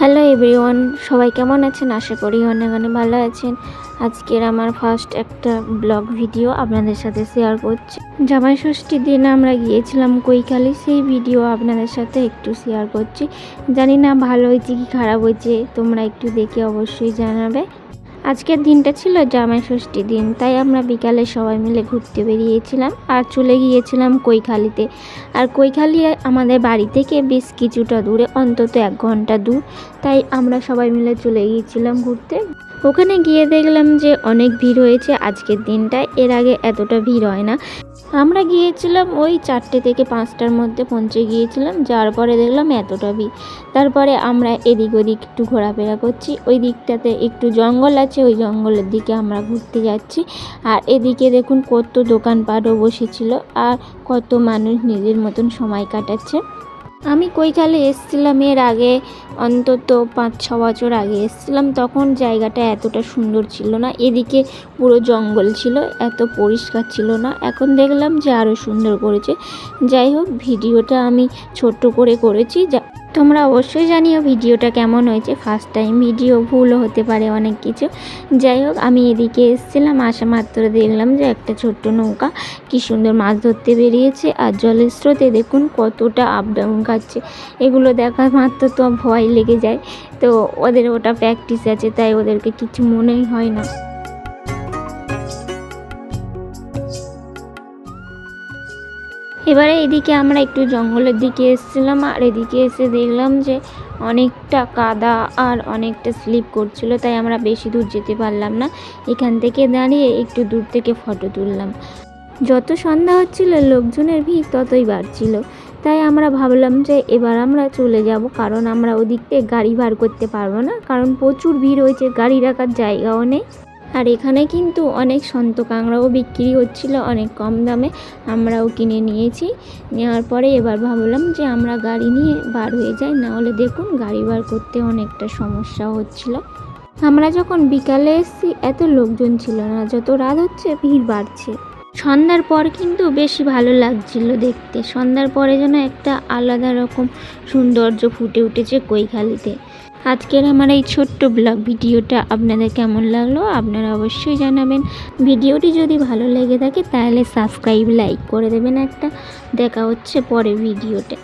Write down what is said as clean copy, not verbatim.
Hello everyone, সবাই কেমন আছেন? আশা করি অনেক অনেক ভালো আছেন। আজকের আমার ফার্স্ট একটা ব্লগ ভিডিও আপনাদের সাথে শেয়ার করছি। জামাই ষষ্ঠীর দিন আমরা গিয়েছিলাম কৈখালি, সেই ভিডিও আপনাদের সাথে একটু শেয়ার করছি। জানি না ভালো হয়েছে কি খারাপ হয়েছে, তোমরা একটু দেখে অবশ্যই জানাবে। আজকের দিনটা ছিল জামাই ষষ্ঠীর দিন, তাই আমরা বিকালে সবাই মিলে ঘুরতে বেরিয়েছিলাম আর চলে গিয়েছিলাম কৈখালিতে। আর কৈখালি আমাদের বাড়ি থেকে বেশ কিছুটা দূরে, অন্তত 1 ঘন্টা দূর। তাই আমরা সবাই মিলে চলে গিয়েছিলাম ঘুরতে। ওখানে গিয়ে দেখলাম যে অনেক ভিড় হয়েছে আজকের দিনটায়, এর আগে এতটা ভিড় হয় না। আমরা গিয়েছিলাম ওই 4টে থেকে 5টার মধ্যে পৌঁছে গিয়েছিলাম, যার পরে দেখলাম এতটা ভিড়। তারপরে আমরা এদিক ওদিক একটু ঘোরাফেরা করছি, ওই দিকটাতে একটু জঙ্গল আছে, ওই জঙ্গলের দিকে আমরা ঘুরতে যাচ্ছি। আর এদিকে দেখুন কত দোকানপাটও বসেছিল আর কত মানুষ নিজের মতন সময় কাটাচ্ছে। আমি কৈখালি এসেছিলাম এর আগে, অন্তত 5-6 বছর আগে এসেছিলাম, তখন জায়গাটা এতটা সুন্দর ছিল না। এদিকে পুরো জঙ্গল ছিল, এত পরিষ্কার ছিল না। এখন দেখলাম যে আরও সুন্দর করেছে। যাই হোক, ভিডিওটা আমি ছোট্ট করে করেছি, তোমরা অবশ্যই জানিও ভিডিওটা কেমন হয়েছে। ফার্স্ট টাইম ভিডিও, ভুলও হতে পারে অনেক কিছু। যাই হোক, আমি এদিকে এসেছিলাম, আসা মাত্র দেখলাম যে একটা ছোট্ট নৌকা কি সুন্দর মাছ ধরতে বেরিয়েছে। আর জলের স্রোতে দেখুন কতটা আপ ডাউন খাচ্ছে। এগুলো দেখা মাত্র তো ভয় লেগে যায়, তো ওদের ওটা প্র্যাকটিস আছে, তাই ওদেরকে কিছু মনেই হয় না। এবারে এদিকে আমরা একটু জঙ্গলের দিকে এসেছিলাম, আর এদিকে এসে দেখলাম যে অনেকটা কাদা আর অনেকটা স্লিপ করছিল, তাই আমরা বেশি দূর যেতে পারলাম না। এখান থেকে দাঁড়িয়ে একটু দূর থেকে ফটো তুললাম। যত সন্ধ্যা হচ্ছিল লোকজনের ভিড় ততই বাড়ছিল, তাই আমরা ভাবলাম যে এবার আমরা চলে যাব, কারণ আমরা ওদিক থেকে গাড়ি বার করতে পারবো না, কারণ প্রচুর ভিড় হয়েছে, গাড়ি রাখার জায়গাও নেই। আর এখানে কিন্তু অনেক সন্ত কাঁকড়াও বিক্রি হচ্ছিল অনেক কম দামে, আমরাও কিনে নিয়েছি। নেওয়ার পরে এবার ভাবলাম যে আমরা গাড়ি নিয়ে বার হয়ে যাই, নাহলে দেখুন গাড়ি বার করতে অনেকটা সমস্যা হচ্ছিল। আমরা যখন বিকালে এসেছি এত লোকজন ছিল না, যত রাত হচ্ছে ভিড় বাড়ছে। সন্ধ্যার পর কিন্তু বেশি ভালো লাগছিল দেখতে, সন্ধ্যার পরে যেন একটা আলাদা রকম সৌন্দর্য ফুটে উঠেছে কৈখালিতে। আজকের আমার এই ছোট্ট ব্লগ ভিডিওটা আপনাদের কেমন লাগলো আপনারা অবশ্যই জানাবেন। ভিডিওটি যদি ভালো লেগে থাকে তাহলে সাবস্ক্রাইব, লাইক করে দেবেন একটা। দেখা হচ্ছে পরের ভিডিওতে।